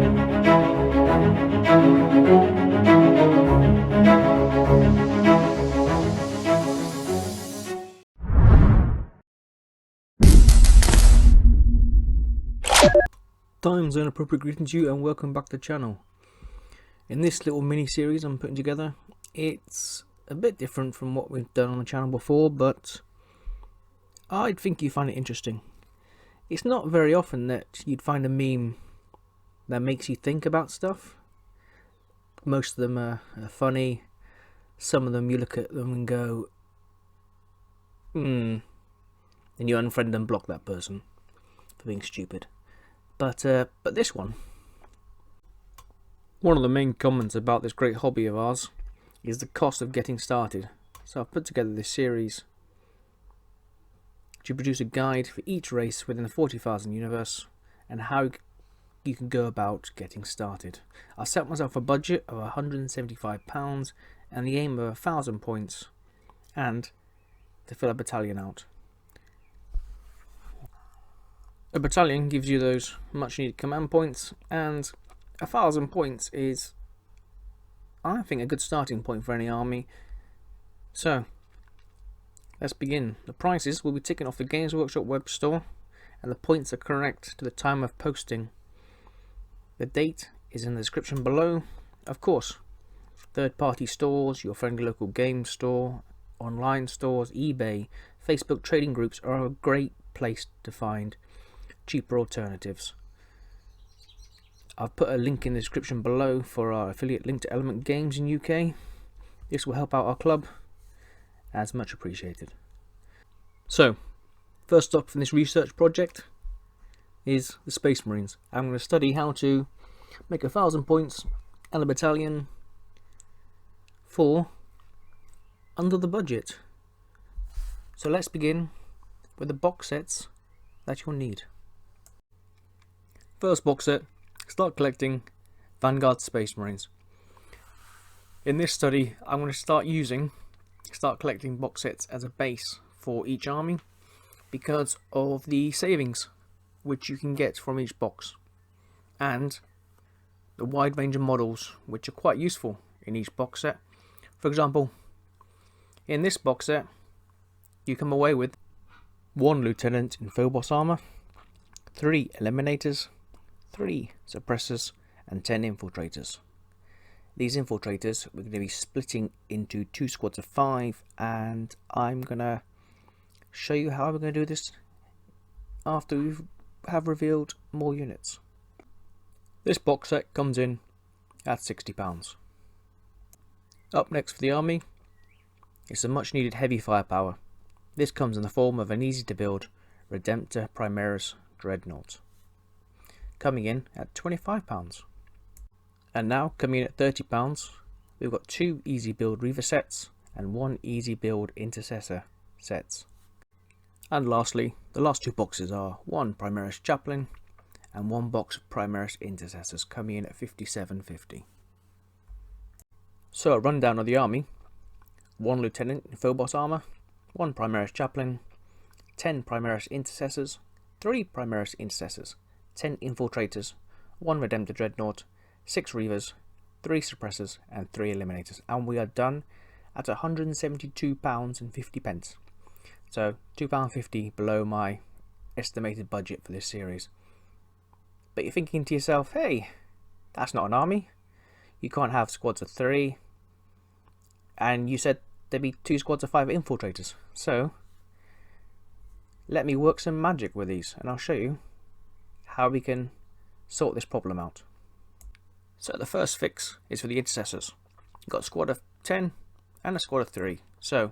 Time zone appropriate greetings to you and welcome back to the channel. In this little mini series I'm putting together, it's a bit different from what we've done on the channel before, but I think you find it interesting. It's not very often that you'd find a meme that makes you think about stuff. Most of them are funny. Some of them you look at them and go, and you unfriend and block that person for being stupid. But this one of the main comments about this great hobby of ours is the cost of getting started. So I've put together this series to produce a guide for each race within the 40,000 universe and how you can go about getting started. I set myself a budget of £175 and the aim of 1,000 points and to fill a battalion out. A battalion gives you those much needed command points, and 1,000 points is, I think, a good starting point for any army. So let's begin. The prices will be taken off the Games Workshop web store and the points are correct to the time of posting. The date is in the description below. Of course, third-party stores, your friendly local game store, online stores, eBay, Facebook trading groups are a great place to find cheaper alternatives. I've put a link in the description below for our affiliate link to Element Games in UK. This will help out our club, as much appreciated. So, first up from this research project is the Space Marines. I'm going to study how to make 1,000 points and a battalion for under the budget. So let's begin with the box sets that you'll need. First box set, start collecting Vanguard Space Marines. In this study, I'm going to start collecting box sets as a base for each army because of the savings which you can get from each box and the wide range of models which are quite useful in each box set. For example, in this box set, you come away with 1 Lieutenant in Phobos armor, 3 Eliminators, 3 Suppressors and 10 Infiltrators. These Infiltrators we're going to be splitting into 2 squads of 5, and I'm going to show you how we're going to do this after we have revealed more units. This box set comes in at £60. Up next for the army is some much needed heavy firepower. This comes in the form of an easy to build Redemptor Primaris Dreadnought, coming in at £25. And now, coming in at £30, we've got 2 easy build Reaver sets and 1 easy build Intercessor sets. And lastly, the last 2 boxes are 1 Primaris Chaplain and 1 box of Primaris Intercessors, coming in at £57.50. So a rundown of the army: 1 Lieutenant in Phobos armor, 1 Primaris Chaplain, 10 Primaris Intercessors, 3 Primaris Intercessors, 10 Infiltrators, 1 Redemptor Dreadnought, 6 Reavers, 3 Suppressors and 3 Eliminators, and we are done at £172.50. So £2.50 below my estimated budget for this series. But you're thinking to yourself, hey, that's not an army. You can't have squads of 3, and you said there'd be 2 squads of 5 Infiltrators. So let me work some magic with these and I'll show you how we can sort this problem out. So the first fix is for the Intercessors. You've got a squad of 10 and a squad of 3. So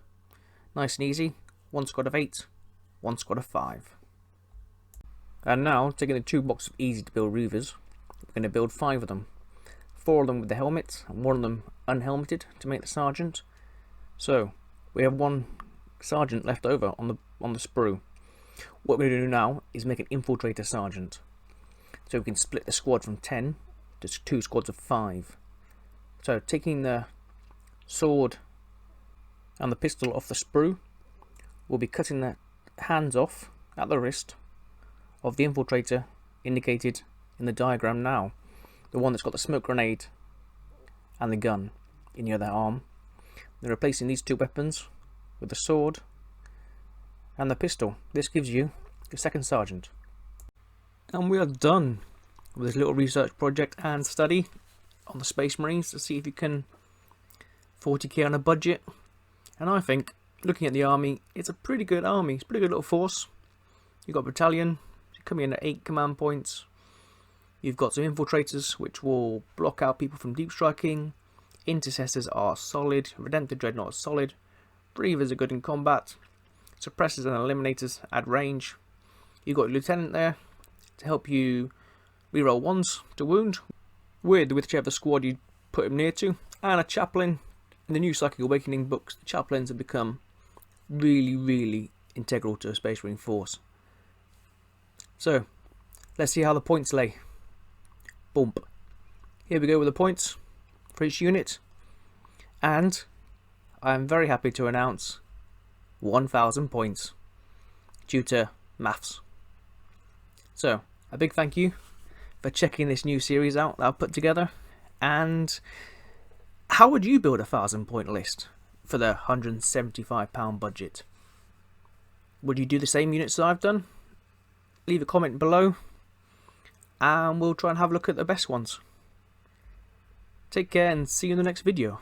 nice and easy, 1 squad of 8, 1 squad of 5. And now, taking the 2 boxes of easy to build Reavers, we're going to build 5 of them. 4 of them with the helmet and 1 of them unhelmeted to make the sergeant. So we have 1 sergeant left over on the sprue. What we're going to do now is make an Infiltrator sergeant. So we can split the squad from 10 to 2 squads of 5. So taking the sword and the pistol off the sprue, we'll be cutting the hands off at the wrist of the Infiltrator indicated in the diagram now. the one that's got the smoke grenade and the gun in the other arm. They're replacing these two weapons with the sword and the pistol. This gives you your second sergeant. And we are done with this little research project and study on the Space Marines to see if you can 40k on a budget. And I think, looking at the army, it's a pretty good army. It's a pretty good little force. You've got a battalion, coming in at 8 command points. You've got some infiltrators which will block out people from deep striking. Intercessors are solid. Redemptive Dreadnought is solid. Breathers are good in combat. Suppressors and eliminators add range. You've got a lieutenant there to help you reroll ones to wound with whichever squad you put him near to. And a chaplain. In the new Psychic Awakening books, the chaplains have become really integral to a Space Marine force. So, let's see how the points lay. Bump. Here we go with the points for each unit. And I am very happy to announce 1,000 points due to maths. So, a big thank you for checking this new series out that I've put together. And how would you build a 1,000 point list for the £175 budget? Would you do the same units that I've done? Leave a comment below and we'll try and have a look at the best ones. Take care and see you in the next video.